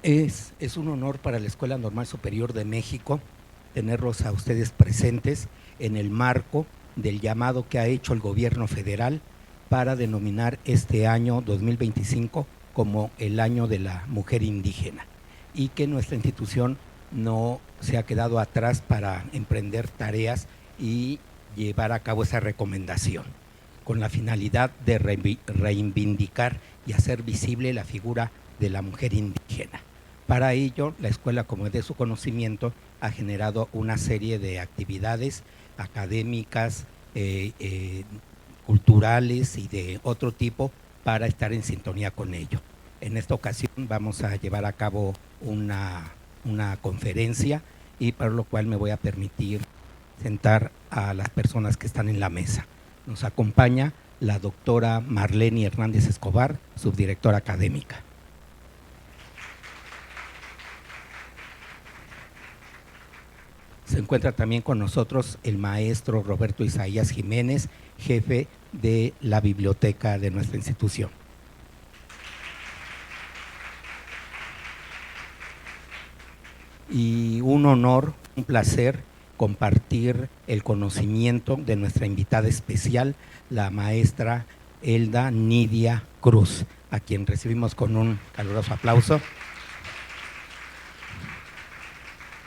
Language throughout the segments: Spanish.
Es un honor para la Escuela Normal Superior de México tenerlos a ustedes presentes en el marco del llamado que ha hecho el gobierno federal para denominar este año 2025 como el año de la mujer indígena, y que nuestra institución no se ha quedado atrás para emprender tareas y llevar a cabo esa recomendación, con la finalidad de reivindicar y hacer visible la figura de la mujer indígena. Para ello, la escuela, como es de su conocimiento, ha generado una serie de actividades académicas, culturales y de otro tipo para estar en sintonía con ello. En esta ocasión vamos a llevar a cabo una conferencia, y para lo cual me voy a permitir sentar a las personas que están en la mesa. Nos acompaña la doctora Marlene Hernández Escobar, subdirectora académica. Se encuentra también con nosotros el maestro Roberto Isaías Jiménez, jefe de la biblioteca de nuestra institución. Y un honor, un placer compartir el conocimiento de nuestra invitada especial, la maestra Elda Nidia Cruz, a quien recibimos con un caluroso aplauso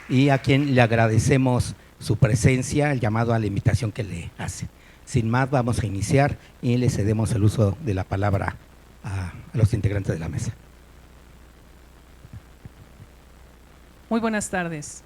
y a quien le agradecemos su presencia, el llamado a la invitación que le hace. Sin más, vamos a iniciar y le cedemos el uso de la palabra a los integrantes de la mesa. Muy buenas tardes.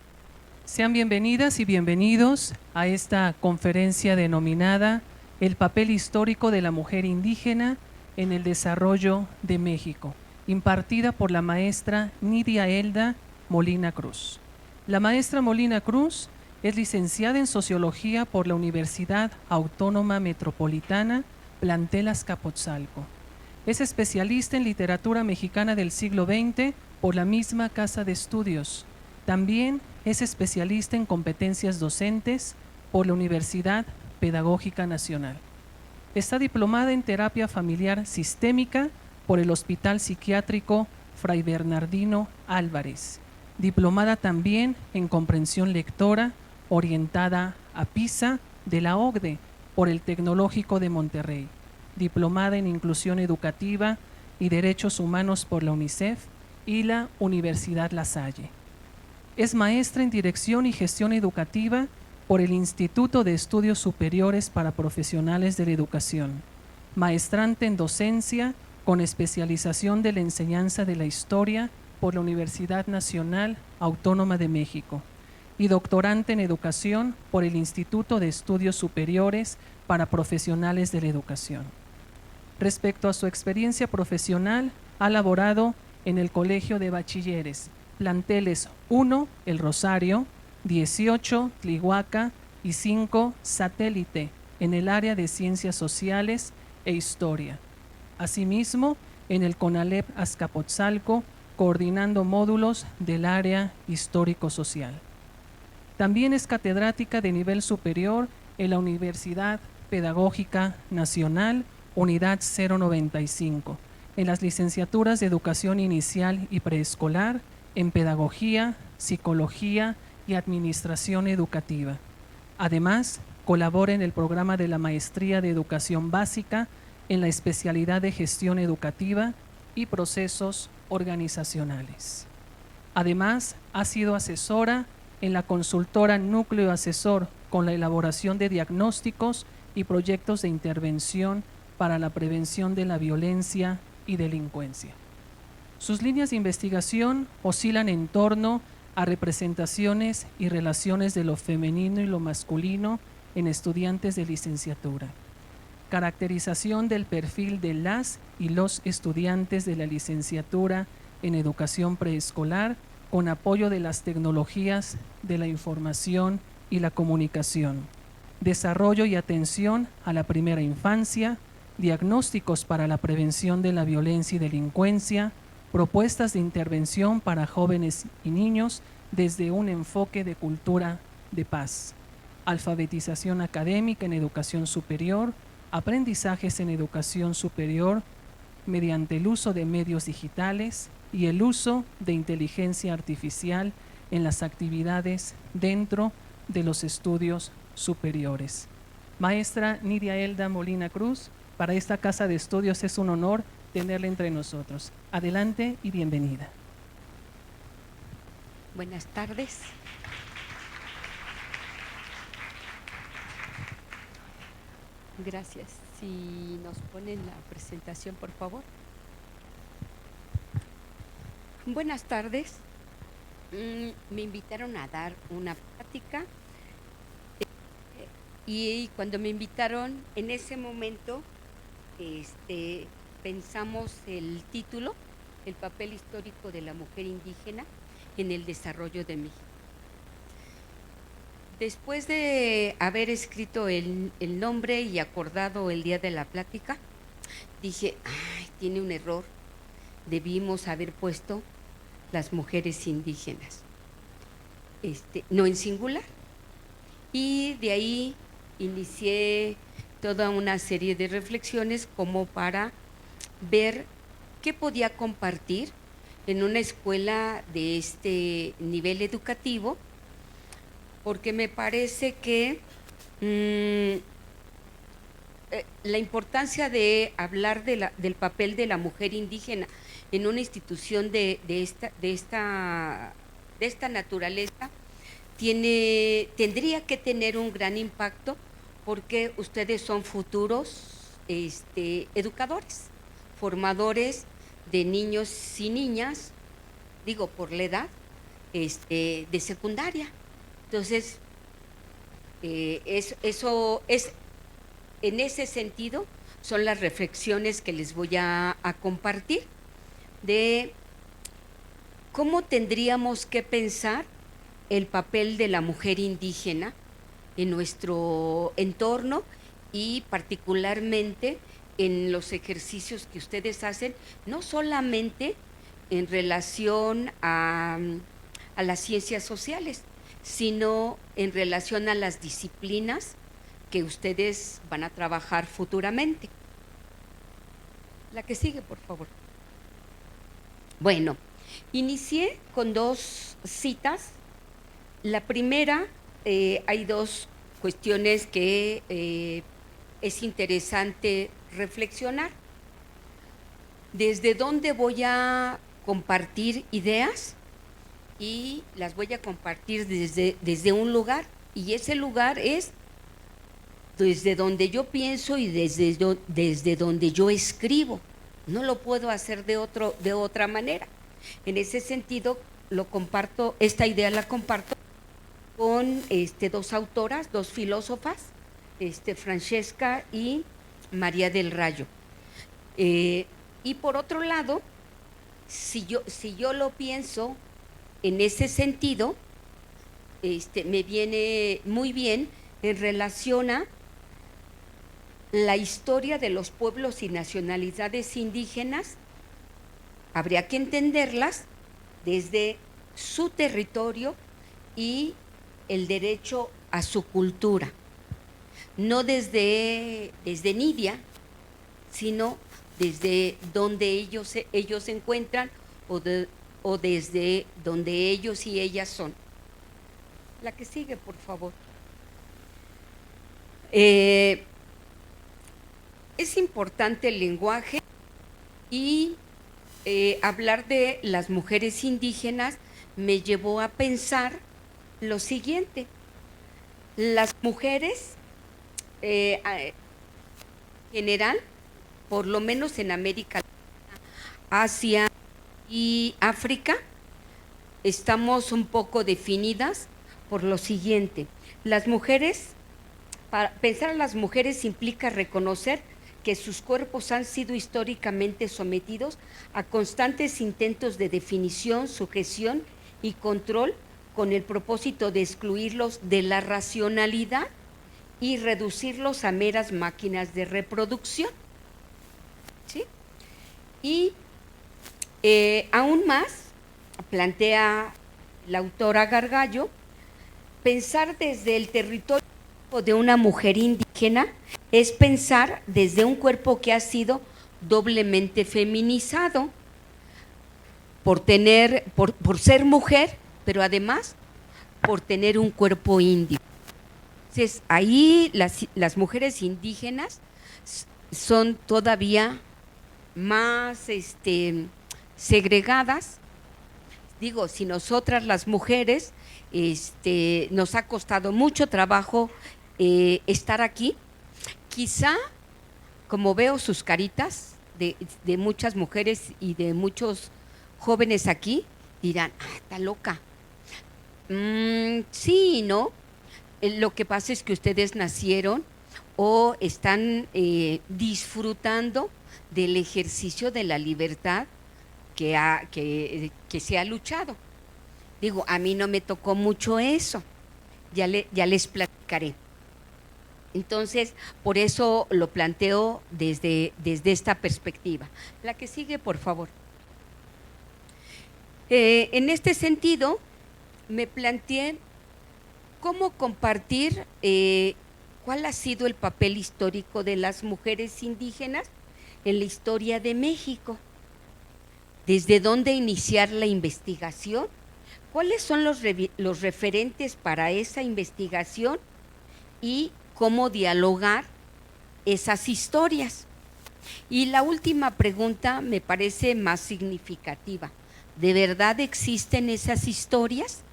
Sean bienvenidas y bienvenidos a esta conferencia denominada El papel histórico de la mujer indígena en el desarrollo de México, impartida por la maestra Nidia Elda Molina Cruz. La maestra Molina Cruz es licenciada en Sociología por la Universidad Autónoma Metropolitana Plantel Azcapotzalco. Es especialista en literatura mexicana del siglo XX por la misma Casa de Estudios. También es especialista en competencias docentes por la Universidad Pedagógica Nacional. Está diplomada en terapia familiar sistémica por el Hospital Psiquiátrico Fray Bernardino Álvarez. Diplomada también en comprensión lectora orientada a PISA de la OCDE por el Tecnológico de Monterrey. Diplomada en inclusión educativa y derechos humanos por la UNICEF y la Universidad La Salle. Es maestra en dirección y gestión educativa por el Instituto de Estudios Superiores para Profesionales de la Educación. Maestrante en docencia con especialización de la enseñanza de la historia por la Universidad Nacional Autónoma de México y doctorante en educación por el Instituto de Estudios Superiores para Profesionales de la Educación. Respecto a su experiencia profesional, ha laborado en el Colegio de Bachilleres, planteles 1, El Rosario, 18, Tlihuaca y 5, Satélite, en el área de Ciencias Sociales e Historia. Asimismo, en el CONALEP Azcapotzalco, coordinando módulos del área histórico-social. También es catedrática de nivel superior en la Universidad Pedagógica Nacional, Unidad 095, en las licenciaturas de Educación Inicial y Preescolar, en Pedagogía, Psicología y Administración Educativa. Además, colabora en el programa de la Maestría de Educación Básica en la especialidad de Gestión Educativa y Procesos Organizacionales. Además, ha sido asesora en la consultora Núcleo Asesor con la elaboración de diagnósticos y proyectos de intervención para la prevención de la violencia y delincuencia. Sus líneas de investigación oscilan en torno a representaciones y relaciones de lo femenino y lo masculino en estudiantes de licenciatura, caracterización del perfil de las y los estudiantes de la licenciatura en educación preescolar con apoyo de las tecnologías de la información y la comunicación, desarrollo y atención a la primera infancia, diagnósticos para la prevención de la violencia y delincuencia, propuestas de intervención para jóvenes y niños desde un enfoque de cultura de paz, alfabetización académica en educación superior, aprendizajes en educación superior mediante el uso de medios digitales, y el uso de inteligencia artificial en las actividades dentro de los estudios superiores. Maestra Nidia Elda Molina Cruz, para esta casa de estudios es un honor tenerla entre nosotros. Adelante y bienvenida. Buenas tardes. Gracias. Si nos ponen la presentación, por favor. Buenas tardes. Me invitaron a dar una plática y cuando me invitaron, en ese momento pensamos el título, el papel histórico de la mujer indígena en el desarrollo de México. Después de haber escrito el nombre y acordado el día de la plática, dije, ay, tiene un error, debimos haber puesto las mujeres indígenas, no en singular. Y de ahí inicié toda una serie de reflexiones como para ver qué podía compartir en una escuela de este nivel educativo, porque me parece que la importancia de hablar del papel de la mujer indígena en una institución de esta naturaleza tendría que tener un gran impacto, porque ustedes son futuros educadores, formadores de niños y niñas, digo por la edad, de secundaria. Entonces, eso es, en ese sentido, son las reflexiones que les voy a compartir de cómo tendríamos que pensar el papel de la mujer indígena en nuestro entorno y particularmente en los ejercicios que ustedes hacen, no solamente en relación a las ciencias sociales, sino en relación a las disciplinas que ustedes van a trabajar futuramente. La que sigue, por favor. Bueno, inicié con dos citas. La primera, hay dos cuestiones que es interesante reflexionar. ¿Desde dónde voy a compartir ideas? Y las voy a compartir desde un lugar, y ese lugar es desde donde yo pienso y desde donde yo escribo. No lo puedo hacer de otra manera. En ese sentido, esta idea la comparto con dos autoras, dos filósofas, Francesca y María del Rayo. Y por otro lado, si yo lo pienso en ese sentido, me viene muy bien en relación a la historia de los pueblos y nacionalidades indígenas. Habría que entenderlas desde su territorio y el derecho a su cultura, no desde Nidia, sino desde donde ellos se encuentran o desde donde ellos y ellas son. La que sigue, por favor. Es importante el lenguaje y hablar de las mujeres indígenas me llevó a pensar lo siguiente. Las mujeres, en general, por lo menos en América Latina, Asia y África, estamos un poco definidas por lo siguiente. Las mujeres, para pensar a las mujeres implica reconocer que sus cuerpos han sido históricamente sometidos a constantes intentos de definición, sujeción y control con el propósito de excluirlos de la racionalidad y reducirlos a meras máquinas de reproducción. ¿Sí? Y aún más, plantea la autora Gargallo, pensar desde el territorio de una mujer indígena es pensar desde un cuerpo que ha sido doblemente feminizado, por ser mujer, pero además por tener un cuerpo indio. Entonces, ahí las mujeres indígenas son todavía más segregadas. Digo, si nosotras las mujeres nos ha costado mucho trabajo estar aquí, quizá como veo sus caritas de muchas mujeres y de muchos jóvenes aquí, dirán, está loca. Sí, ¿no? Lo que pasa es que ustedes nacieron o están disfrutando del ejercicio de la libertad que se ha luchado. Digo, a mí no me tocó mucho eso, ya les platicaré. Entonces, por eso lo planteo desde esta perspectiva. La que sigue, por favor. En este sentido, me planteé cómo compartir cuál ha sido el papel histórico de las mujeres indígenas en la historia de México. ¿Desde dónde iniciar la investigación? ¿Cuáles son los referentes para esa investigación? Y cómo dialogar esas historias. Y la última pregunta me parece más significativa. ¿De verdad existen esas historias?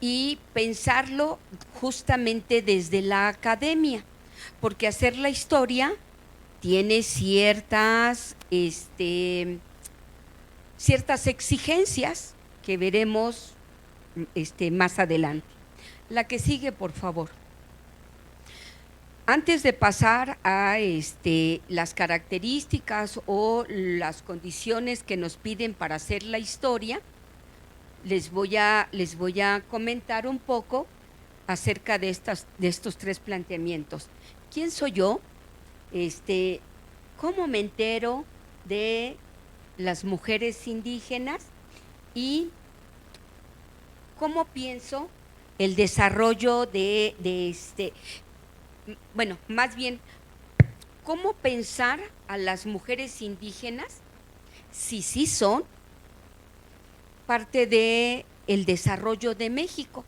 Y pensarlo justamente desde la academia, porque hacer la historia tiene ciertas exigencias que veremos más adelante. La que sigue, por favor. Antes de pasar a las características o las condiciones que nos piden para hacer la historia, les voy a comentar un poco acerca de estos tres planteamientos. ¿Quién soy yo? ¿Cómo me entero de las mujeres indígenas? Y ¿cómo pienso el desarrollo más bien, ¿cómo pensar a las mujeres indígenas si sí son parte del desarrollo de México?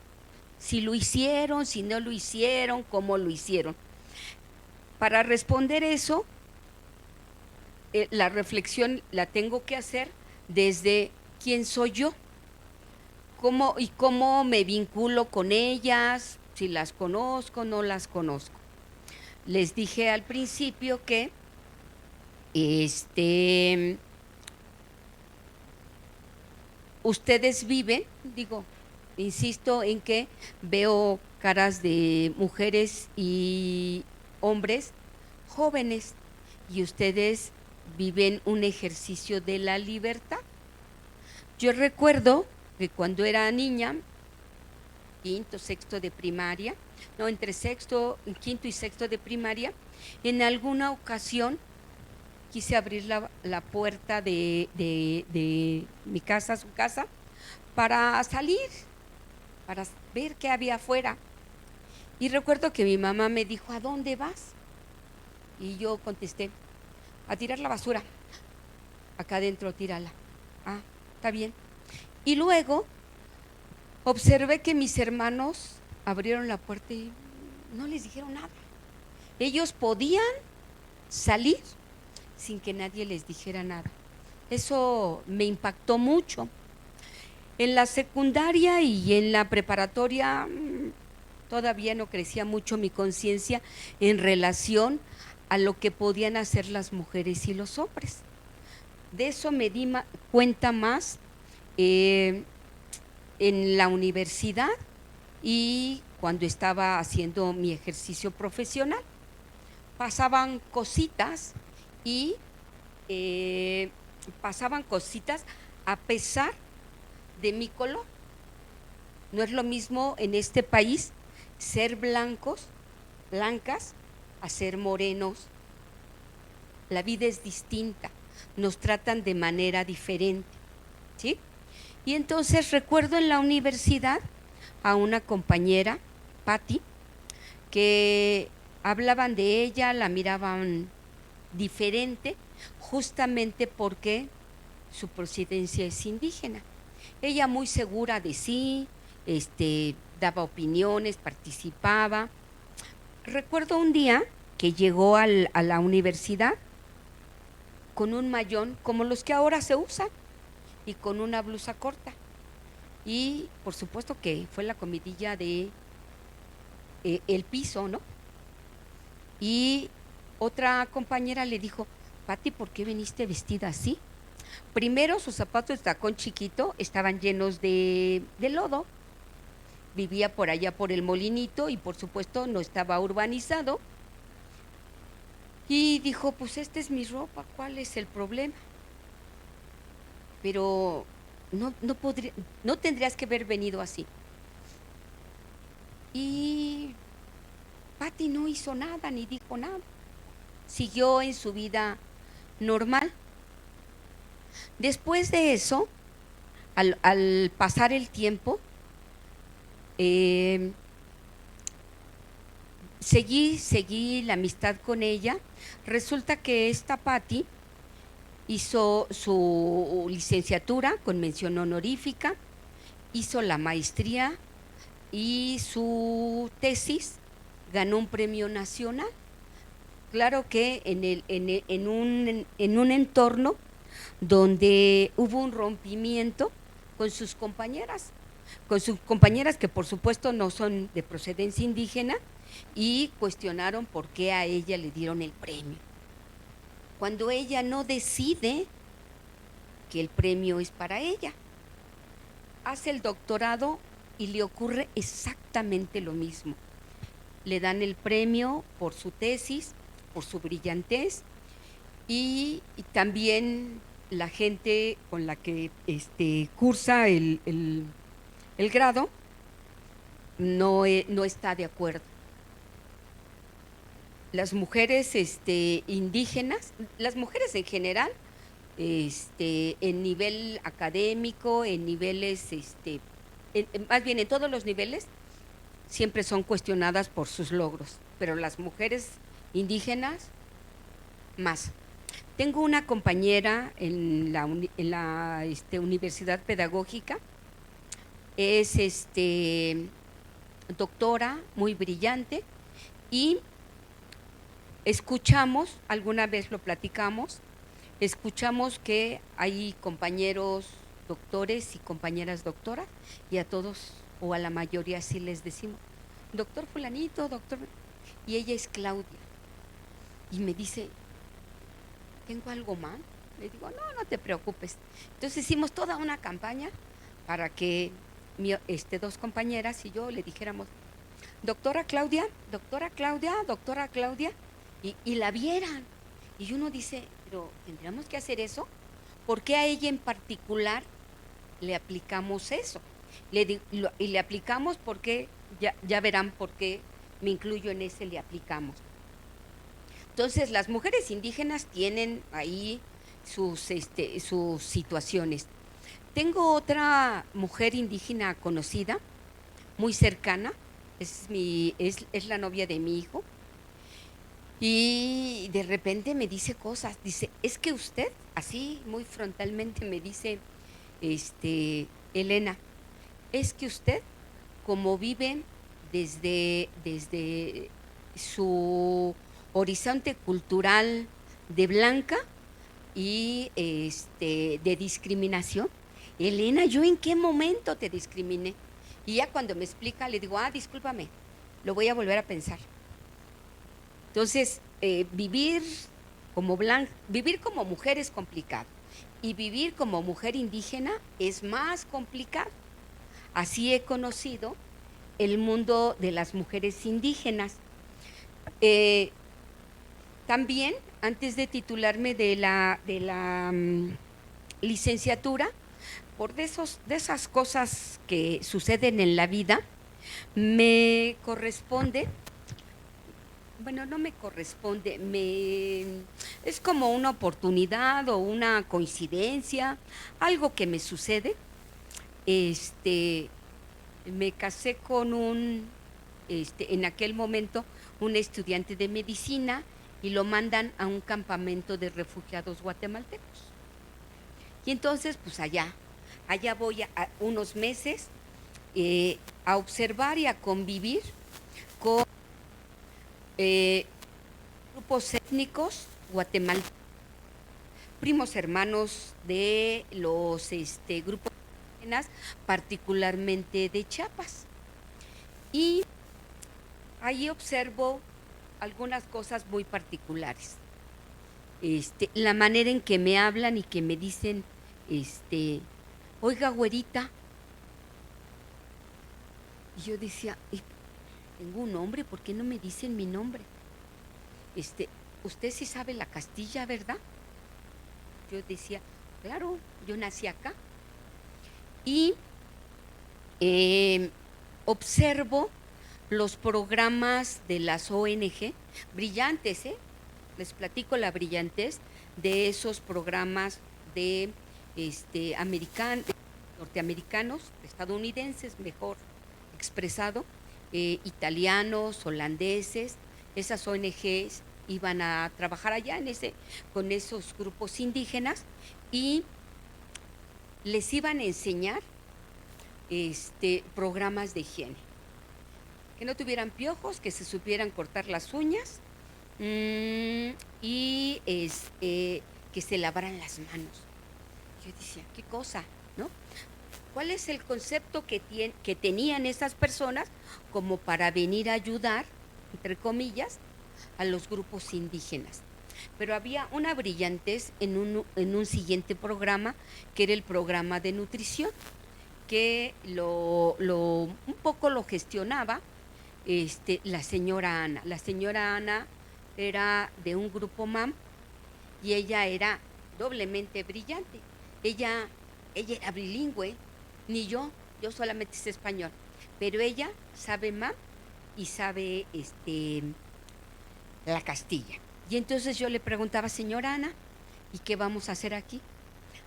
Si lo hicieron, si no lo hicieron, cómo lo hicieron. Para responder eso, la reflexión la tengo que hacer desde quién soy yo, cómo me vinculo con ellas, si las conozco, no las conozco. Les dije al principio que ustedes viven, insisto en que veo caras de mujeres y hombres jóvenes y ustedes viven un ejercicio de la libertad. Yo recuerdo que cuando era niña, quinto, sexto de primaria, entre quinto y sexto de primaria, en alguna ocasión quise abrir la puerta de mi casa, su casa, para salir, para ver qué había afuera. Y recuerdo que mi mamá me dijo, ¿a dónde vas? Y yo contesté, a tirar la basura. Acá adentro, tírala. Ah, está bien. Y luego observé que mis hermanos abrieron la puerta y no les dijeron nada. Ellos podían salir sin que nadie les dijera nada. Eso me impactó mucho. En la secundaria y en la preparatoria todavía no crecía mucho mi conciencia en relación a lo que podían hacer las mujeres y los hombres. De eso me di cuenta más en la universidad y cuando estaba haciendo mi ejercicio profesional. Pasaban cositas y a pesar de mi color. No es lo mismo en este país ser blancas, a ser morenos. La vida es distinta, nos tratan de manera diferente, ¿sí? Y entonces recuerdo en la universidad a una compañera, Patti, que hablaban de ella, la miraban diferente, justamente porque su procedencia es indígena. Ella muy segura de sí, daba opiniones, participaba. Recuerdo un día que llegó a la universidad con un mayón como los que ahora se usan y con una blusa corta. Y por supuesto que fue la comidilla de el piso, ¿no? Y otra compañera le dijo, Pati, ¿por qué viniste vestida así? Primero, sus zapatos de tacón chiquito estaban llenos de lodo. Vivía por allá por el Molinito y por supuesto no estaba urbanizado. Y dijo, pues esta es mi ropa, ¿cuál es el problema? Pero no tendrías que haber venido así. Y Pati no hizo nada, ni dijo nada. Siguió en su vida normal. Después de eso, al pasar el tiempo, seguí la amistad con ella. Resulta que esta Pati hizo su licenciatura con mención honorífica, hizo la maestría y su tesis ganó un premio nacional. Claro que en un entorno donde hubo un rompimiento con sus compañeras que por supuesto no son de procedencia indígena y cuestionaron por qué a ella le dieron el premio, cuando ella no decide que el premio es para ella. Hace el doctorado y le ocurre exactamente lo mismo. Le dan el premio por su tesis, por su brillantez, y también la gente con la que cursa el grado no está de acuerdo. Las mujeres indígenas, las mujeres en general, en nivel académico, en niveles, más bien en todos los niveles, siempre son cuestionadas por sus logros, pero las mujeres indígenas más. Tengo una compañera en la Universidad Pedagógica, es doctora, muy brillante, y escuchamos, alguna vez lo platicamos, escuchamos que hay compañeros doctores y compañeras doctoras, y a todos o a la mayoría sí les decimos, doctor fulanito, doctor, y ella es Claudia, y me dice, ¿tengo algo mal? Le digo, no te preocupes. Entonces hicimos toda una campaña para que dos compañeras y yo le dijéramos, doctora Claudia, doctora Claudia, doctora Claudia, y la vieran. Y uno dice, pero ¿tendríamos que hacer eso? ¿Por qué a ella en particular le aplicamos eso? Y le aplicamos porque, ya verán por qué me incluyo en ese le aplicamos. Entonces, las mujeres indígenas tienen ahí sus situaciones. Tengo otra mujer indígena conocida, muy cercana, es la novia de mi hijo, y de repente me dice cosas, dice, es que usted, así muy frontalmente me dice, Elena, es que usted, como vive desde su horizonte cultural de blanca y de discriminación, Elena, ¿yo en qué momento te discriminé? Y ya cuando me explica, le digo, discúlpame, lo voy a volver a pensar. Entonces, vivir como mujer es complicado, y vivir como mujer indígena es más complicado. Así he conocido el mundo de las mujeres indígenas. También, antes de titularme de la licenciatura, por de esas cosas que suceden en la vida, me corresponde, bueno, no me corresponde, es como una oportunidad o una coincidencia, algo que me sucede. Me casé con en aquel momento, un estudiante de medicina, y lo mandan a un campamento de refugiados guatemaltecos. Y entonces, pues allá voy a unos meses a observar y a convivir con grupos étnicos guatemaltecos, primos hermanos de los grupos indígenas, particularmente de Chiapas. Y ahí observo algunas cosas muy particulares. La manera en que me hablan y que me dicen, oiga, güerita. Y yo decía, tengo un nombre, ¿por qué no me dicen mi nombre? Usted sí sabe la Castilla, ¿verdad? Yo decía, claro, yo nací acá. Y observo los programas de las ONG, brillantes, les platico la brillantez de esos programas de norteamericanos, estadounidenses, mejor expresado, italianos, holandeses. Esas ONGs iban a trabajar allá con esos grupos indígenas y les iban a enseñar programas de higiene, que no tuvieran piojos, que se supieran cortar las uñas y que se lavaran las manos. Yo decía, ¿qué cosa? ¿No? ¿Cuál es el concepto que tenían esas personas como para venir a ayudar, entre comillas, a los grupos indígenas? Pero había una brillantez en un siguiente programa, que era el programa de nutrición, que un poco lo gestionaba la señora Ana. La señora Ana era de un grupo MAM y ella era doblemente brillante. Ella era bilingüe, ni yo solamente sé español, pero ella sabe MAM y sabe la Castilla. Y entonces yo le preguntaba, señora Ana, ¿y qué vamos a hacer aquí?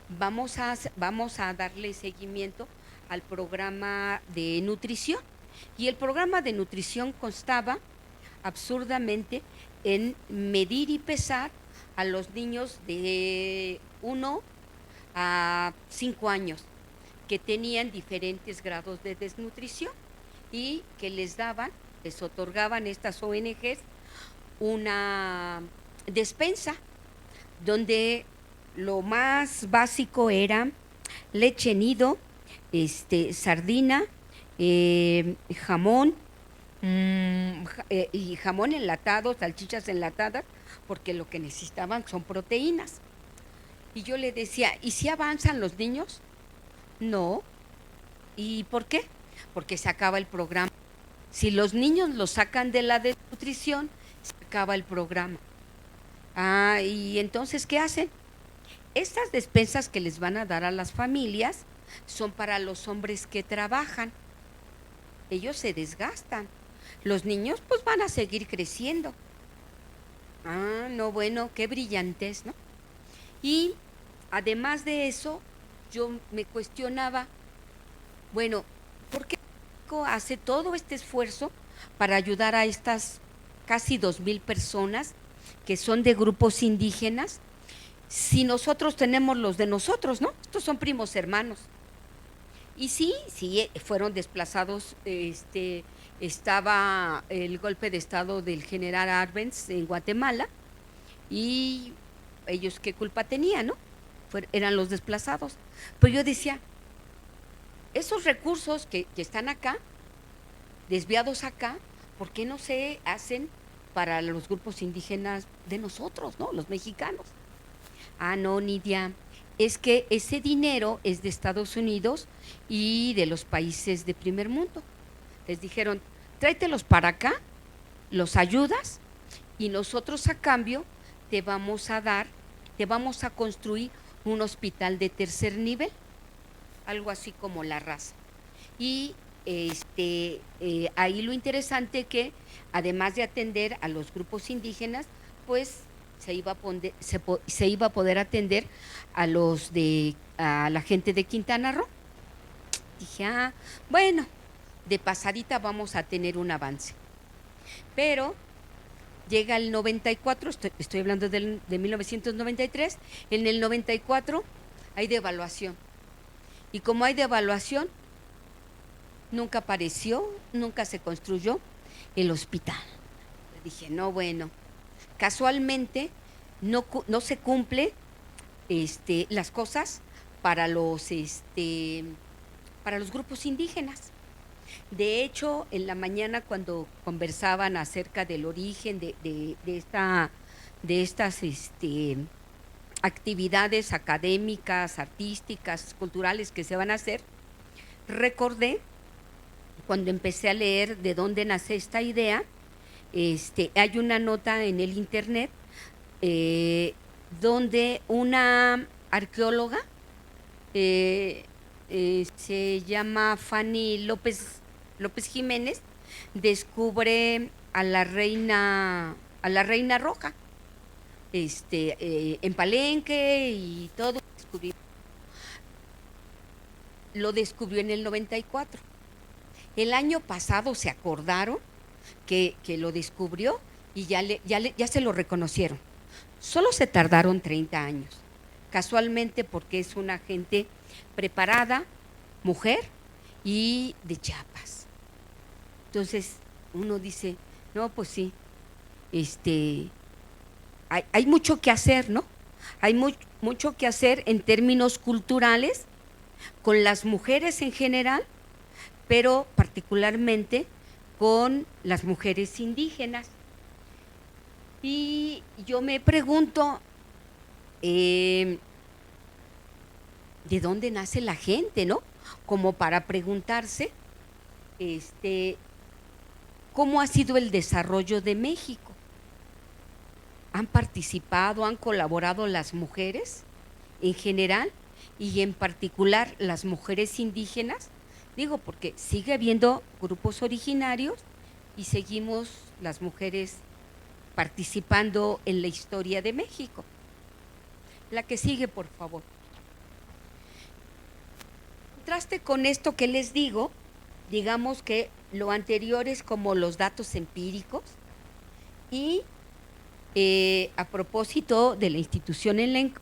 Vamos a darle seguimiento al programa de nutrición. Y el programa de nutrición constaba absurdamente en medir y pesar a los niños de 1 a 5 años que tenían diferentes grados de desnutrición y que les otorgaban estas ONGs una despensa donde lo más básico era leche nido, sardina, jamón y jamón enlatado, salchichas enlatadas, porque lo que necesitaban son proteínas. Y yo le decía, ¿y si avanzan los niños? No. ¿Y por qué? Porque se acaba el programa. Si los niños los sacan de la desnutrición, se acaba el programa. ¿Y entonces qué hacen? Estas despensas que les van a dar a las familias son para los hombres que trabajan. Ellos se desgastan. Los niños pues van a seguir creciendo. No, bueno, qué brillantez, ¿no? Y además de eso, yo me cuestionaba, bueno, ¿por qué México hace todo este esfuerzo para ayudar a estas casi 2,000 personas que son de grupos indígenas, si nosotros tenemos los de nosotros, ¿no? Estos son primos hermanos. Y sí, fueron desplazados, estaba el golpe de estado del general Arbenz en Guatemala, y ellos qué culpa tenían, ¿no? Eran los desplazados. Pero yo decía, esos recursos que están acá, desviados acá, ¿por qué no se hacen para los grupos indígenas de nosotros, ¿no? Los mexicanos. No, Nidia, es que ese dinero es de Estados Unidos y de los países de primer mundo. Les dijeron, tráetelos para acá, los ayudas y nosotros a cambio te vamos a construir un hospital de tercer nivel, algo así como La Raza. Y ahí lo interesante que además de atender a los grupos indígenas, pues se iba a poder atender a la gente de Quintana Roo. Dije, bueno, de pasadita vamos a tener un avance. Pero llega el 94, estoy hablando de 1993, en el 94 hay devaluación. Y como hay devaluación, nunca apareció, nunca se construyó el hospital. Dije, no, bueno, casualmente no se cumple las cosas para los grupos indígenas. De hecho, en la mañana cuando conversaban acerca del origen de estas actividades académicas, artísticas, culturales que se van a hacer, recordé cuando empecé a leer de dónde nace esta idea. Hay una nota en el internet donde una arqueóloga se llama Fanny López Jiménez, descubre a la reina roja en Palenque y todo. Lo descubrió en el 94. El año pasado se acordaron que lo descubrió y ya se lo reconocieron. Solo se tardaron 30 años, casualmente porque es una gente preparada, mujer y de Chiapas. Entonces uno dice, no, pues sí, hay mucho que hacer, ¿no? Hay mucho que hacer en términos culturales con las mujeres en general, pero particularmente con las mujeres indígenas. Y yo me pregunto, ¿de dónde nace la gente, no? Como para preguntarse, ¿cómo ha sido el desarrollo de México? ¿Han participado, han colaborado las mujeres en general y en particular las mujeres indígenas? Digo, porque sigue habiendo grupos originarios y seguimos las mujeres participando en la historia de México. La que sigue, por favor. En contraste con esto que les digo, digamos que lo anterior es como los datos empíricos y a propósito de la institución en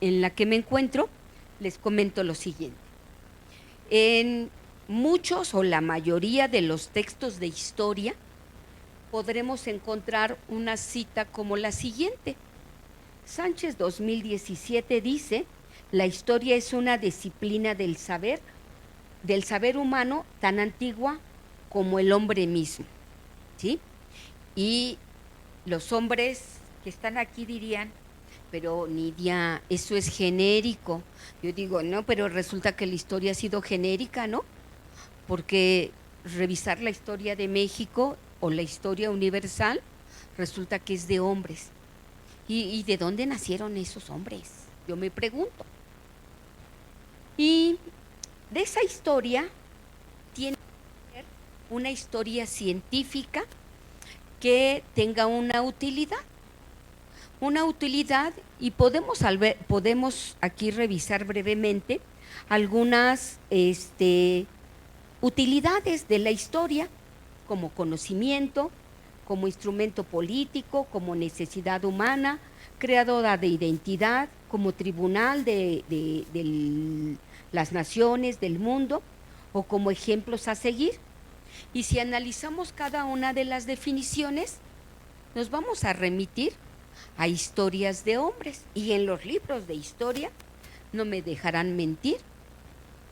la que me encuentro, les comento lo siguiente. En muchos o la mayoría de los textos de historia podremos encontrar una cita como la siguiente. Sánchez 2017 dice, la historia es una disciplina del saber humano tan antigua como el hombre mismo, ¿sí? Y los hombres que están aquí dirían, pero Nidia, eso es genérico. Yo digo, no, pero resulta que la historia ha sido genérica, ¿no? Porque revisar la historia de México o la historia universal resulta que es de hombres. ¿Y de dónde nacieron esos hombres? Yo me pregunto. Y de esa historia tiene que ser una historia científica que tenga una utilidad y podemos aquí revisar brevemente algunas utilidades de la historia como conocimiento, como instrumento político, como necesidad humana, creadora de identidad, como tribunal de las naciones, del mundo, o como ejemplos a seguir. Y si analizamos cada una de las definiciones, nos vamos a remitir a historias de hombres. Y en los libros de historia, no me dejarán mentir,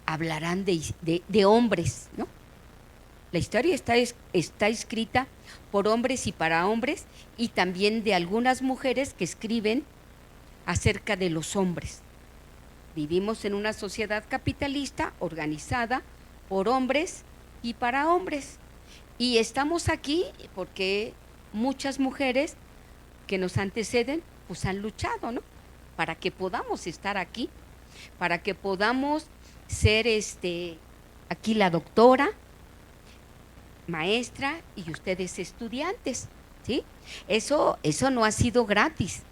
hablarán de hombres, ¿no? La historia está escrita por hombres y para hombres, y también de algunas mujeres que escriben acerca de los hombres. Vivimos en una sociedad capitalista organizada por hombres y para hombres. Y estamos aquí porque muchas mujeres que nos anteceden pues han luchado, ¿no? Para que podamos estar aquí, para que podamos ser aquí la doctora, maestra y ustedes estudiantes, ¿sí? Eso no ha sido gratis,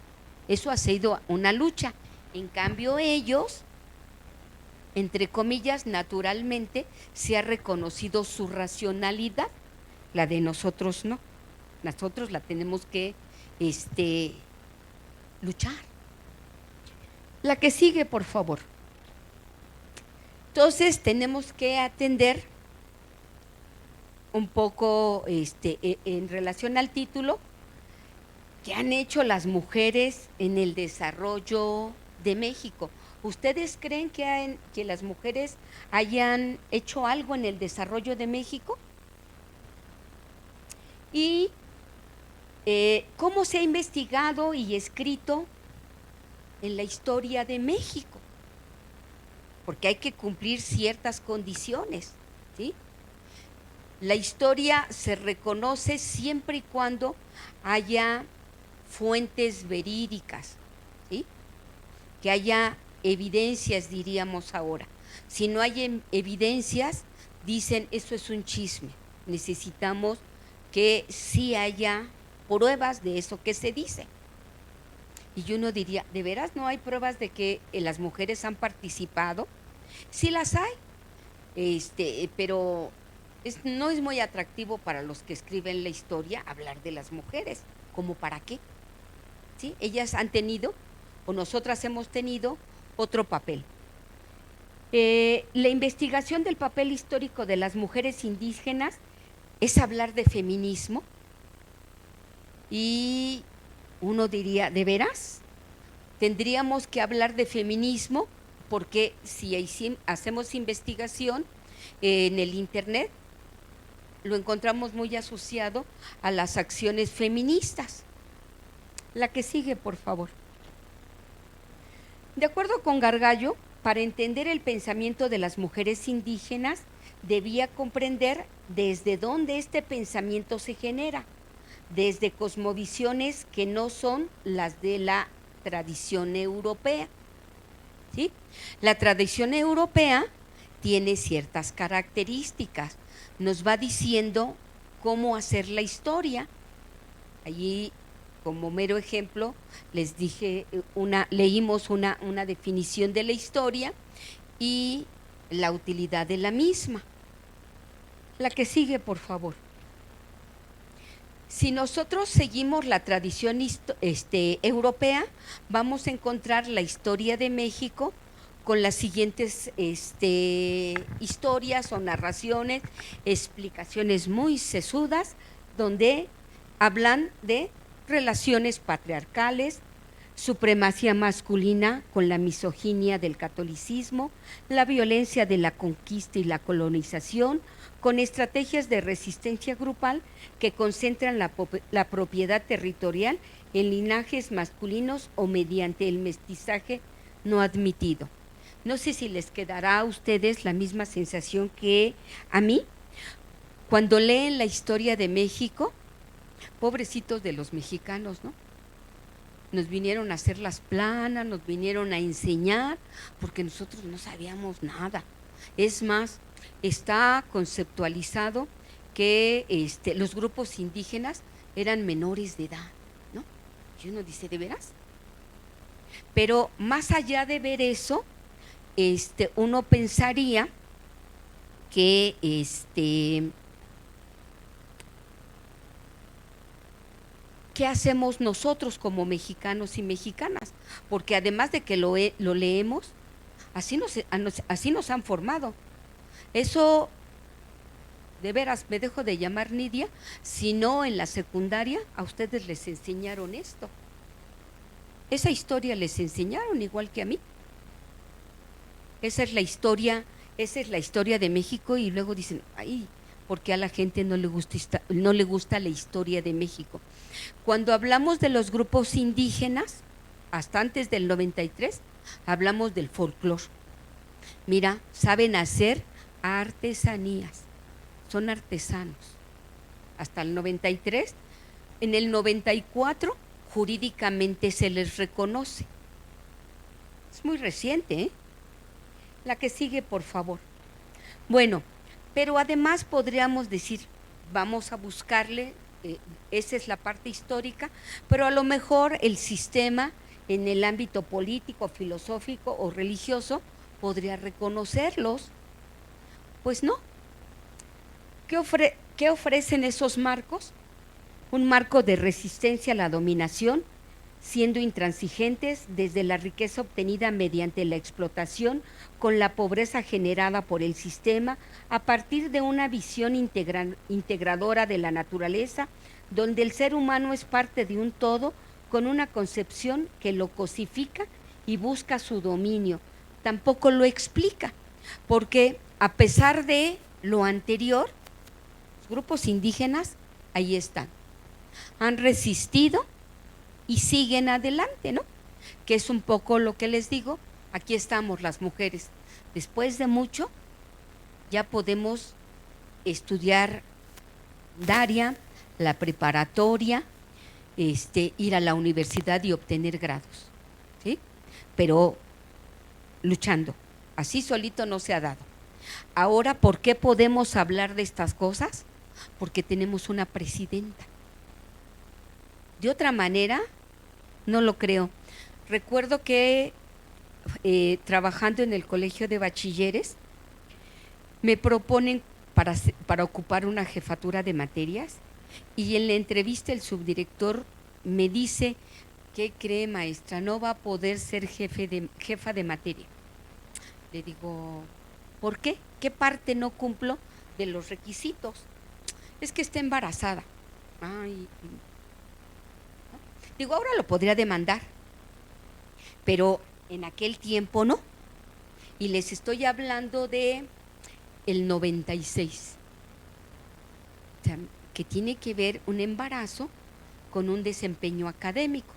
eso ha sido una lucha. En cambio ellos, entre comillas, naturalmente se ha reconocido su racionalidad, la de nosotros no. Nosotros la tenemos que luchar. La que sigue, por favor. Entonces tenemos que atender un poco en relación al título, ¿qué han hecho las mujeres en el desarrollo de México? ¿Ustedes creen que las mujeres hayan hecho algo en el desarrollo de México? ¿Y cómo se ha investigado y escrito en la historia de México? Porque hay que cumplir ciertas condiciones, ¿sí? La historia se reconoce siempre y cuando haya fuentes verídicas, ¿sí? Que haya evidencias, diríamos ahora. Si no hay evidencias, dicen, eso es un chisme. Necesitamos que sí haya pruebas de eso que se dice. Y uno diría, ¿de veras no hay pruebas de que las mujeres han participado? Sí las hay, pero no es muy atractivo para los que escriben la historia hablar de las mujeres. ¿Cómo para qué? ¿Sí? Ellas han tenido, o nosotras hemos tenido, otro papel. La investigación del papel histórico de las mujeres indígenas es hablar de feminismo. Y uno diría, ¿de veras? Tendríamos que hablar de feminismo, porque si hacemos investigación en el internet, lo encontramos muy asociado a las acciones feministas. La que sigue, por favor. De acuerdo con Gargallo, para entender el pensamiento de las mujeres indígenas, debía comprender desde dónde este pensamiento se genera, desde cosmovisiones que no son las de la tradición europea, ¿sí? La tradición europea tiene ciertas características, nos va diciendo cómo hacer la historia. Allí, como mero ejemplo, les dije, leímos una definición de la historia y la utilidad de la misma. La que sigue, por favor. Si nosotros seguimos la tradición europea, vamos a encontrar la historia de México con las siguientes historias o narraciones, explicaciones muy sesudas, donde hablan de relaciones patriarcales, supremacía masculina con la misoginia del catolicismo, la violencia de la conquista y la colonización, con estrategias de resistencia grupal que concentran la propiedad territorial en linajes masculinos o mediante el mestizaje no admitido. No sé si les quedará a ustedes la misma sensación que a mí cuando leen la historia de México. Pobrecitos de los mexicanos, ¿no? Nos vinieron a hacer las planas, nos vinieron a enseñar, porque nosotros no sabíamos nada. Es más, está conceptualizado que los grupos indígenas eran menores de edad, ¿no? Y uno dice, ¿de veras? Pero más allá de ver eso, uno pensaría que ¿qué hacemos nosotros como mexicanos y mexicanas? Porque además de que lo leemos, así nos han formado. Eso, de veras, me dejo de llamar Nidia, si no en la secundaria a ustedes les enseñaron esto. Esa historia les enseñaron igual que a mí. Esa es la historia de México, y luego dicen, ay, porque a la gente no le gusta la historia de México. Cuando hablamos de los grupos indígenas, hasta antes del 93, hablamos del folclore. Mira, saben hacer artesanías, son artesanos. Hasta el 93, en el 94, jurídicamente se les reconoce. Es muy reciente, ¿eh? La que sigue, por favor. Bueno, pero además podríamos decir, vamos a buscarle, esa es la parte histórica, pero a lo mejor el sistema en el ámbito político, filosófico o religioso podría reconocerlos. Pues no. ¿Qué ofrecen esos marcos? Un marco de resistencia a la dominación siendo intransigentes desde la riqueza obtenida mediante la explotación con la pobreza generada por el sistema a partir de una visión integradora de la naturaleza, donde el ser humano es parte de un todo con una concepción que lo cosifica y busca su dominio. Tampoco lo explica, porque a pesar de lo anterior, los grupos indígenas ahí están, han resistido y siguen adelante, ¿no? Que es un poco lo que les digo, aquí estamos las mujeres. Después de mucho, ya podemos estudiar secundaria, la preparatoria, ir a la universidad y obtener grados, ¿sí? Pero luchando, así solito no se ha dado. Ahora, ¿por qué podemos hablar de estas cosas? Porque tenemos una presidenta. De otra manera, no lo creo. Recuerdo que trabajando en el colegio de bachilleres, me proponen para ocupar una jefatura de materias, y en la entrevista el subdirector me dice: ¿qué cree, maestra? No va a poder ser jefa de materia. Le digo: ¿por qué? ¿Qué parte no cumplo de los requisitos? Es que está embarazada. Ay, digo, ahora lo podría demandar, pero en aquel tiempo no. Y les estoy hablando de el 96. O sea, que tiene que ver un embarazo con un desempeño académico.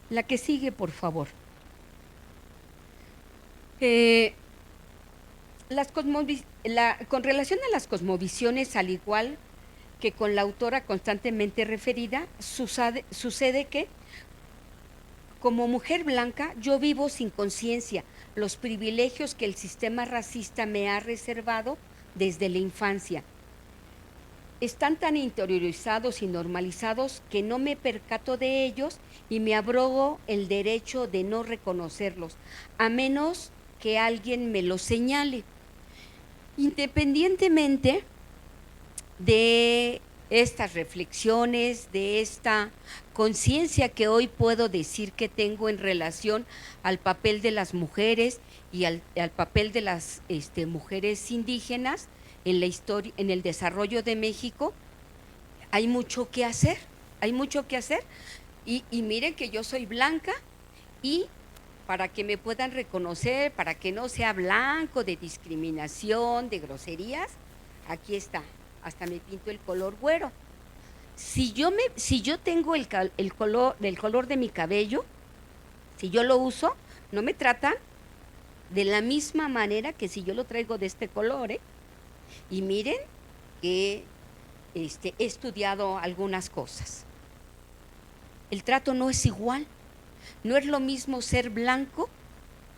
La que sigue, por favor. Con relación a las cosmovisiones, al igual que con la autora constantemente referida, sucede que como mujer blanca yo vivo sin conciencia los privilegios que el sistema racista me ha reservado desde la infancia. Están tan interiorizados y normalizados que no me percato de ellos y me abrogo el derecho de no reconocerlos, a menos que alguien me los señale. Independientemente de estas reflexiones, de esta conciencia que hoy puedo decir que tengo en relación al papel de las mujeres y al papel de las mujeres indígenas en la historia, en el desarrollo de México, hay mucho que hacer, y miren que yo soy blanca, y para que me puedan reconocer, para que no sea blanco de discriminación, de groserías, aquí está, hasta me pinto el color güero. Si yo tengo el color de mi cabello, si yo lo uso, no me tratan de la misma manera que si yo lo traigo de este color, ¿eh? Y miren que he estudiado algunas cosas. El trato no es igual, no es lo mismo ser blanco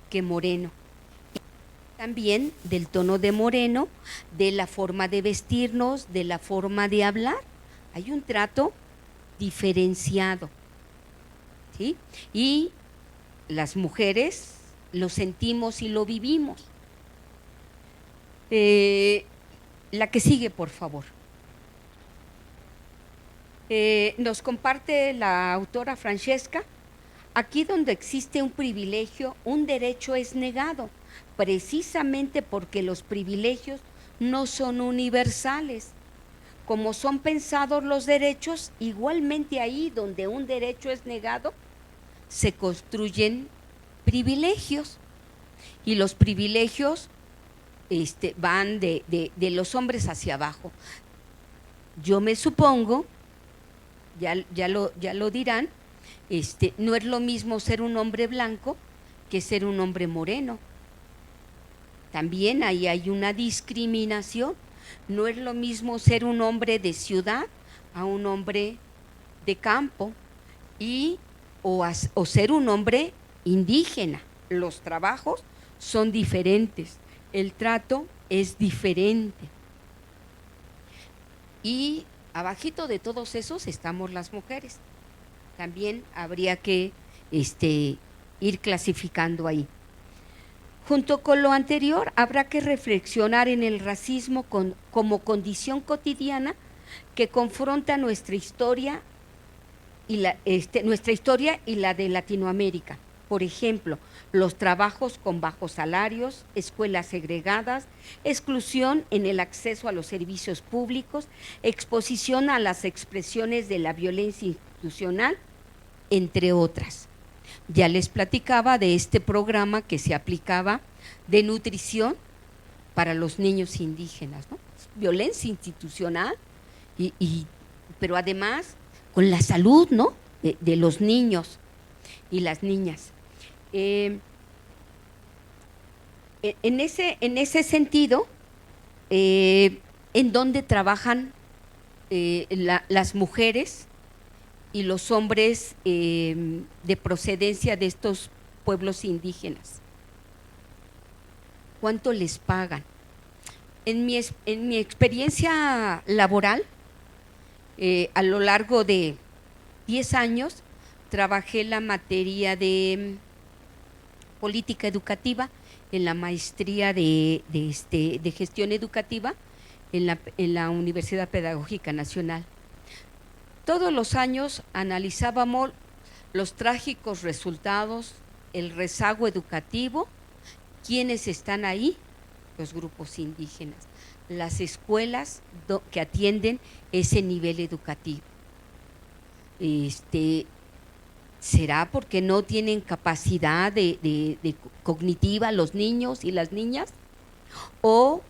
que moreno. También del tono de moreno, de la forma de vestirnos, de la forma de hablar. Hay un trato diferenciado, ¿sí? Y las mujeres lo sentimos y lo vivimos. La que sigue, por favor. Nos comparte la autora Francesca: aquí donde existe un privilegio, un derecho es negado, precisamente porque los privilegios no son universales. Como son pensados los derechos, igualmente ahí donde un derecho es negado, se construyen privilegios. Y los privilegios van de los hombres hacia abajo. Yo me supongo, ya lo dirán, no es lo mismo ser un hombre blanco que ser un hombre moreno. También ahí hay una discriminación. No es lo mismo ser un hombre de ciudad a un hombre de campo o ser un hombre indígena. Los trabajos son diferentes, el trato es diferente. Y abajito de todos esos estamos las mujeres. También habría que ir clasificando ahí. Junto con lo anterior, habrá que reflexionar en el racismo como condición cotidiana que confronta nuestra historia nuestra historia y la de Latinoamérica. Por ejemplo, los trabajos con bajos salarios, escuelas segregadas, exclusión en el acceso a los servicios públicos, exposición a las expresiones de la violencia institucional, entre otras. Ya les platicaba de este programa que se aplicaba de nutrición para los niños indígenas, ¿no? Violencia institucional, pero además con la salud, ¿no? de los niños y las niñas. En ese sentido, en donde trabajan las mujeres y los hombres de procedencia de estos pueblos indígenas. ¿Cuánto les pagan? En mi experiencia laboral, a lo largo de 10 años, trabajé la materia de política educativa en la maestría de gestión educativa en la Universidad Pedagógica Nacional. Todos los años analizábamos los trágicos resultados, el rezago educativo, quiénes están ahí, los grupos indígenas, las escuelas que atienden ese nivel educativo. ¿Será porque no tienen capacidad de cognitiva los niños y las niñas? ¿O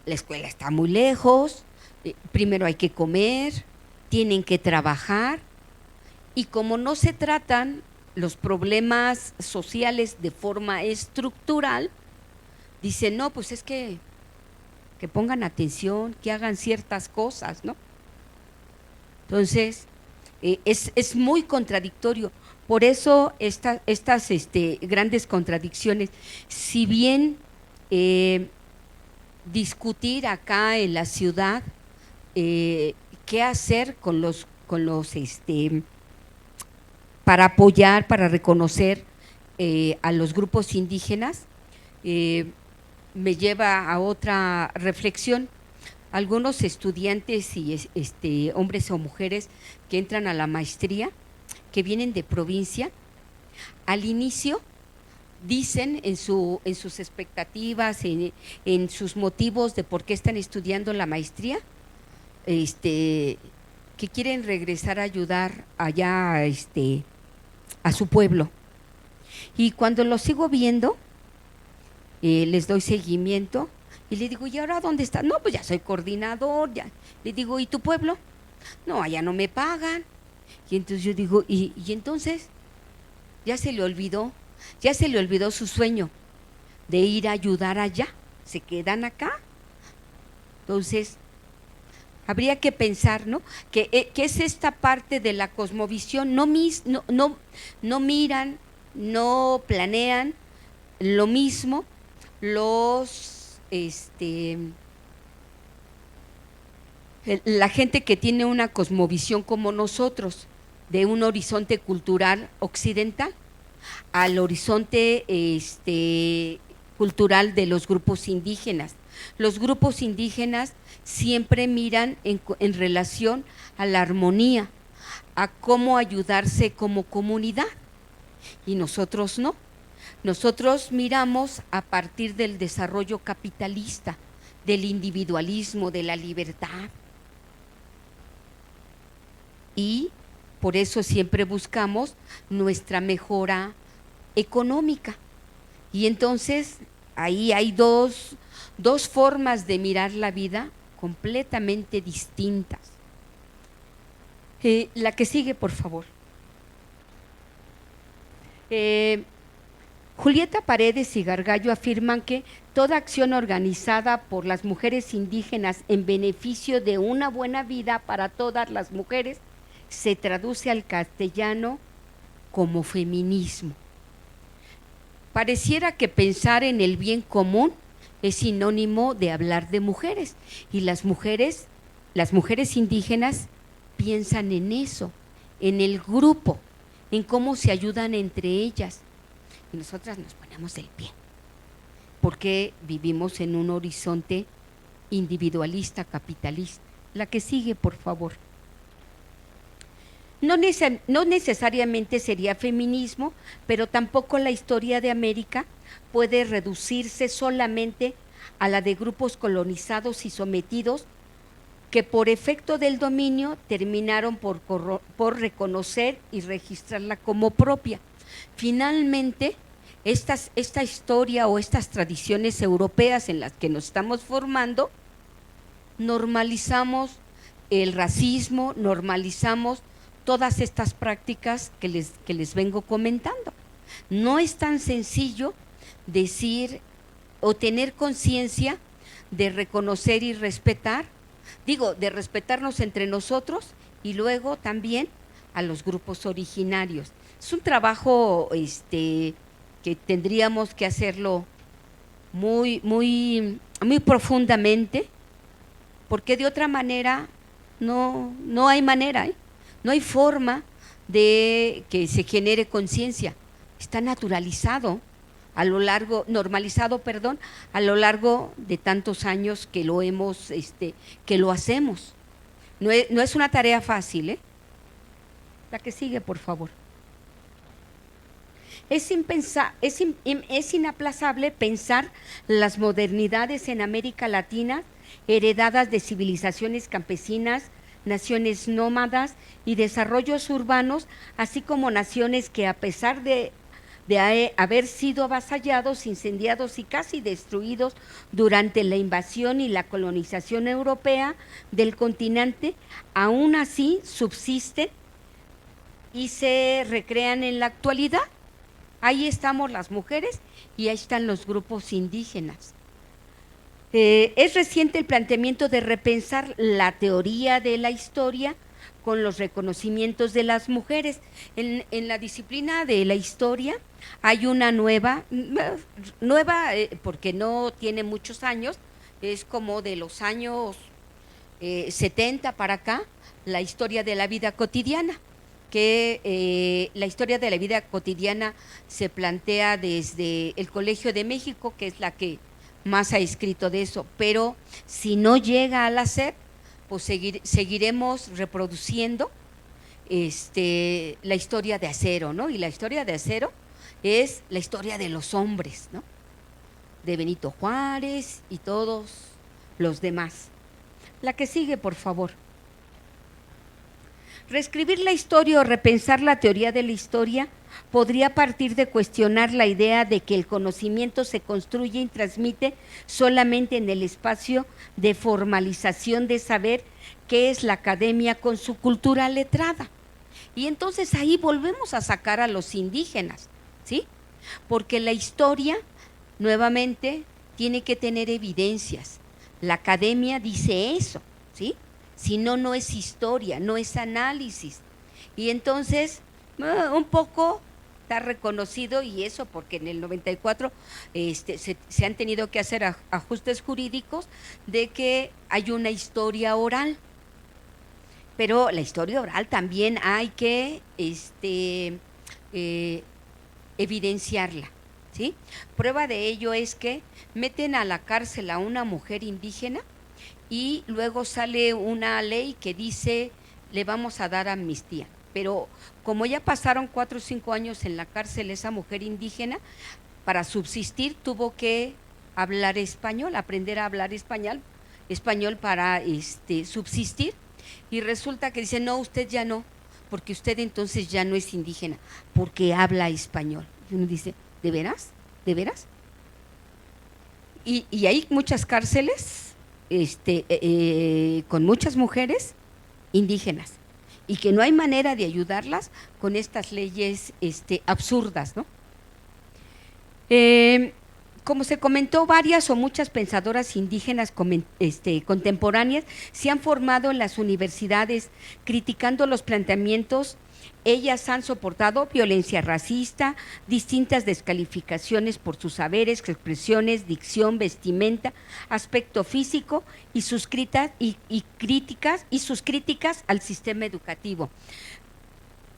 la escuela está muy lejos, primero hay que comer, tienen que trabajar? Y como no se tratan los problemas sociales de forma estructural, dicen, no, pues es que pongan atención, que hagan ciertas cosas, ¿no? Entonces, es muy contradictorio. Por eso estas grandes contradicciones, si bien discutir acá en la ciudad qué hacer con los para apoyar, para reconocer a los grupos indígenas, me lleva a otra reflexión. Algunos estudiantes y hombres o mujeres que entran a la maestría, que vienen de provincia, al inicio dicen en sus expectativas, en sus motivos de por qué están estudiando la maestría, que quieren regresar a ayudar allá a su pueblo. Y cuando los sigo viendo, les doy seguimiento y le digo, ¿y ahora dónde estás? No, pues ya soy coordinador, ya. Le digo, ¿y tu pueblo? No, allá no me pagan. Y entonces yo digo, ¿y entonces? Ya se le olvidó su sueño de ir a ayudar allá, se quedan acá. Entonces, habría que pensar, ¿no? Que es esta parte de la cosmovisión, no miran, no planean lo mismo la gente que tiene una cosmovisión como nosotros, de un horizonte cultural occidental, al horizonte cultural de los grupos indígenas. Los grupos indígenas siempre miran en relación a la armonía, a cómo ayudarse como comunidad, y nosotros no. Nosotros miramos a partir del desarrollo capitalista, del individualismo, de la libertad. Y por eso siempre buscamos nuestra mejora económica. Y entonces ahí hay dos formas de mirar la vida completamente distintas. La que sigue, por favor. Julieta Paredes y Gargallo afirman que toda acción organizada por las mujeres indígenas en beneficio de una buena vida para todas las mujeres se traduce al castellano como feminismo. Pareciera que pensar en el bien común es sinónimo de hablar de mujeres, y las mujeres indígenas piensan en eso, en el grupo, en cómo se ayudan entre ellas. Y nosotras nos ponemos el pie, porque vivimos en un horizonte individualista, capitalista. La que sigue, por favor. No necesariamente sería feminismo, pero tampoco la historia de América puede reducirse solamente a la de grupos colonizados y sometidos que por efecto del dominio terminaron por reconocer y registrarla como propia. Finalmente, esta historia o estas tradiciones europeas en las que nos estamos formando, normalizamos el racismo, normalizamos todas estas prácticas que les vengo comentando. No es tan sencillo decir o tener conciencia de reconocer y respetar, de respetarnos entre nosotros y luego también a los grupos originarios. Es un trabajo que tendríamos que hacerlo muy profundamente, porque de otra manera no hay manera, no hay forma de que se genere conciencia. Está normalizado a lo largo de tantos años que lo hemos, que lo hacemos. No es una tarea fácil, La que sigue, por favor. Es inaplazable pensar las modernidades en América Latina, heredadas de civilizaciones campesinas, naciones nómadas y desarrollos urbanos, así como naciones que a pesar de haber sido avasallados, incendiados y casi destruidos durante la invasión y la colonización europea del continente, aún así subsisten y se recrean en la actualidad. Ahí estamos las mujeres y ahí están los grupos indígenas. Es reciente el planteamiento de repensar la teoría de la historia con los reconocimientos de las mujeres. En la disciplina de la historia hay una nueva porque no tiene muchos años, es como de los años 70 para acá, la historia de la vida cotidiana, que la historia de la vida cotidiana se plantea desde el Colegio de México, que es la que más ha escrito de eso, pero si no llega a la SEP, pues seguiremos reproduciendo la historia de acero, ¿no? Y la historia de acero es la historia de los hombres, ¿no? De Benito Juárez y todos los demás. La que sigue, por favor. Reescribir la historia o repensar la teoría de la historia podría partir de cuestionar la idea de que el conocimiento se construye y transmite solamente en el espacio de formalización de saber, que es la academia con su cultura letrada. Y entonces ahí volvemos a sacar a los indígenas, ¿sí? Porque la historia, nuevamente, tiene que tener evidencias. La academia dice eso, ¿sí? Si no, no es historia, no es análisis. Y entonces, un poco está reconocido, y eso porque en el 94 se han tenido que hacer ajustes jurídicos de que hay una historia oral. Pero la historia oral también hay que evidenciarla, ¿sí? Prueba de ello es que meten a la cárcel a una mujer indígena y luego sale una ley que dice le vamos a dar amnistía, pero como ya pasaron 4 o 5 años en la cárcel esa mujer indígena, para subsistir tuvo que hablar español, aprender a hablar español para subsistir, y resulta que dice no, usted ya no, porque usted entonces ya no es indígena, porque habla español. Y uno dice, ¿de veras? ¿De veras? Y hay muchas cárceles con muchas mujeres indígenas y que no hay manera de ayudarlas con estas leyes absurdas, ¿no? Como se comentó, varias o muchas pensadoras indígenas contemporáneas se han formado en las universidades criticando los planteamientos. Ellas han soportado violencia racista, distintas descalificaciones por sus saberes, expresiones, dicción, vestimenta, aspecto físico y sus críticas al sistema educativo.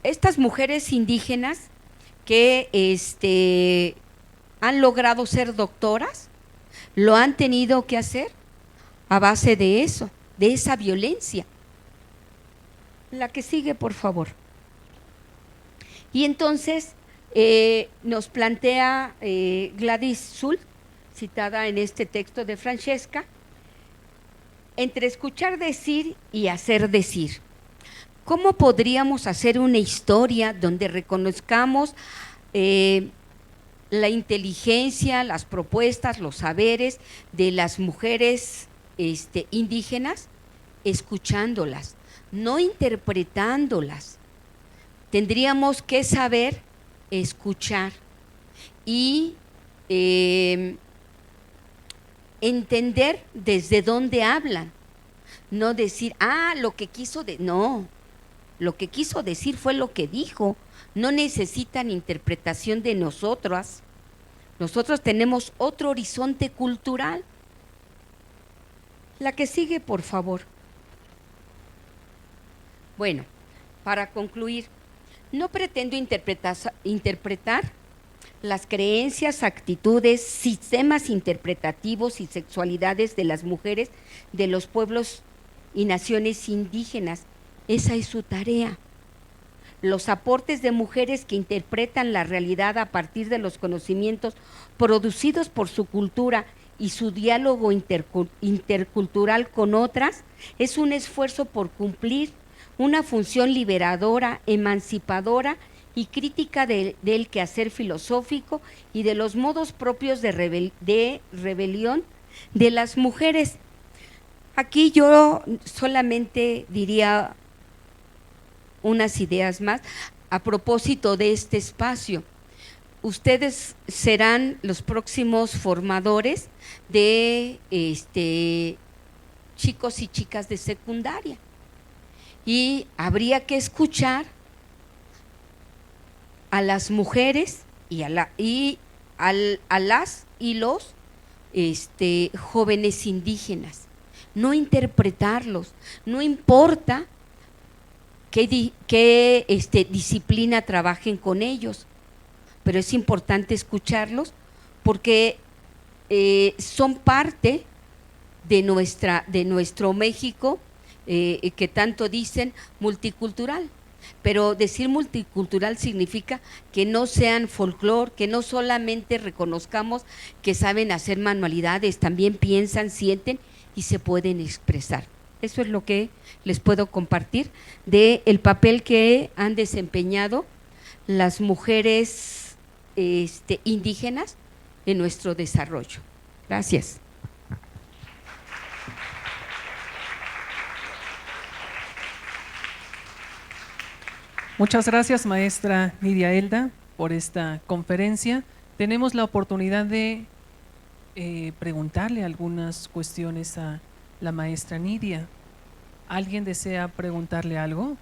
Estas mujeres indígenas que han logrado ser doctoras, lo han tenido que hacer a base de eso, de esa violencia. La que sigue, por favor. Y entonces nos plantea Gladys Zull, citada en este texto de Francesca, entre escuchar decir y hacer decir. ¿Cómo podríamos hacer una historia donde reconozcamos la inteligencia, las propuestas, los saberes de las mujeres indígenas? Escuchándolas, no interpretándolas. Tendríamos que saber escuchar y entender desde dónde hablan, no decir, lo que quiso decir, no, lo que quiso decir fue lo que dijo, no necesitan interpretación de nosotras. Nosotros tenemos otro horizonte cultural. La que sigue, por favor. Bueno, para concluir, no pretendo interpretar las creencias, actitudes, sistemas interpretativos y sexualidades de las mujeres de los pueblos y naciones indígenas. Esa es su tarea. Los aportes de mujeres que interpretan la realidad a partir de los conocimientos producidos por su cultura y su diálogo intercultural con otras es un esfuerzo por cumplir una función liberadora, emancipadora y crítica del quehacer filosófico y de los modos propios de rebelión de las mujeres. Aquí yo solamente diría unas ideas más a propósito de este espacio. Ustedes serán los próximos formadores de chicos y chicas de secundaria y habría que escuchar a las mujeres y a las y los jóvenes indígenas, no interpretarlos, no importa qué disciplina trabajen con ellos, pero es importante escucharlos porque son parte de nuestro México que tanto dicen multicultural. Pero decir multicultural significa que no sean folclore, que no solamente reconozcamos que saben hacer manualidades, también piensan, sienten y se pueden expresar. Eso es lo que les puedo compartir del papel que han desempeñado las mujeres indígenas en nuestro desarrollo. Gracias. Muchas gracias, maestra Nidia Elda, por esta conferencia. Tenemos la oportunidad de preguntarle algunas cuestiones a la maestra Nidia. ¿Alguien desea preguntarle algo?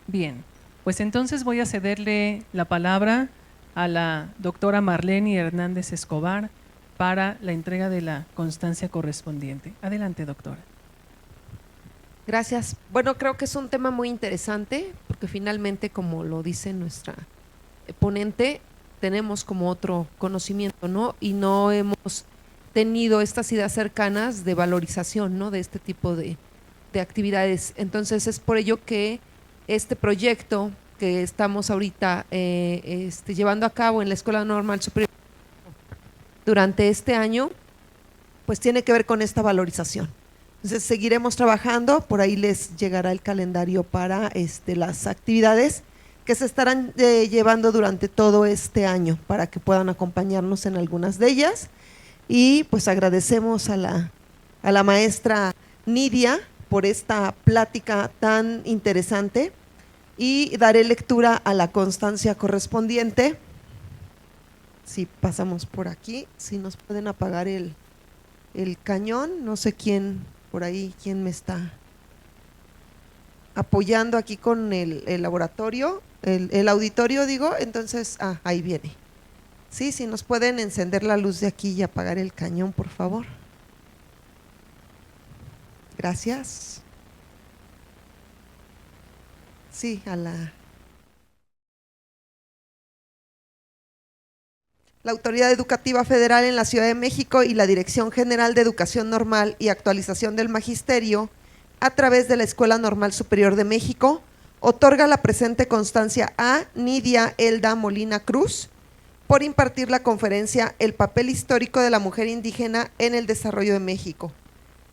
Bien, pues entonces voy a cederle la palabra a la doctora Marlene Hernández Escobar para la entrega de la constancia correspondiente. Adelante, doctora. Gracias. Bueno, creo que es un tema muy interesante porque finalmente, como lo dice nuestra ponente, tenemos como otro conocimiento, ¿no? Y no hemos tenido estas ideas cercanas de valorización, ¿no? De este tipo de actividades. Entonces es por ello que este proyecto que estamos ahorita llevando a cabo en la Escuela Normal Superior durante este año, pues tiene que ver con esta valorización. Entonces seguiremos trabajando, por ahí les llegará el calendario para las actividades que se estarán llevando durante todo este año para que puedan acompañarnos en algunas de ellas. Y pues agradecemos a la maestra Nidia por esta plática tan interesante y daré lectura a la constancia correspondiente. Si pasamos por aquí, si nos pueden apagar el cañón, no sé quién por ahí, quién me está apoyando aquí con el laboratorio, el auditorio digo, entonces, ahí viene. Sí, si nos pueden encender la luz de aquí y apagar el cañón, por favor. Gracias. Sí, La Autoridad Educativa Federal en la Ciudad de México y la Dirección General de Educación Normal y Actualización del Magisterio a través de la Escuela Normal Superior de México, otorga la presente constancia a Nidia Elda Molina Cruz por impartir la conferencia El papel histórico de la mujer indígena en el desarrollo de México,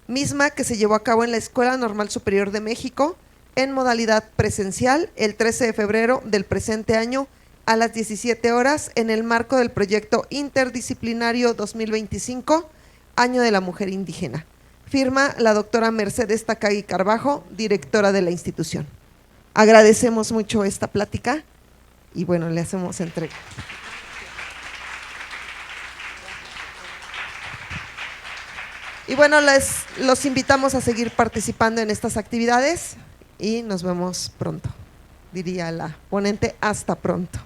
misma que se llevó a cabo en la Escuela Normal Superior de México en modalidad presencial el 13 de febrero del presente año a las 17 horas en el marco del proyecto interdisciplinario 2025, Año de la Mujer Indígena. Firma la doctora Mercedes Takagi Carbajo, directora de la institución. Agradecemos mucho esta plática y bueno, le hacemos entrega. Y bueno, los invitamos a seguir participando en estas actividades y nos vemos pronto. Diría la ponente, hasta pronto.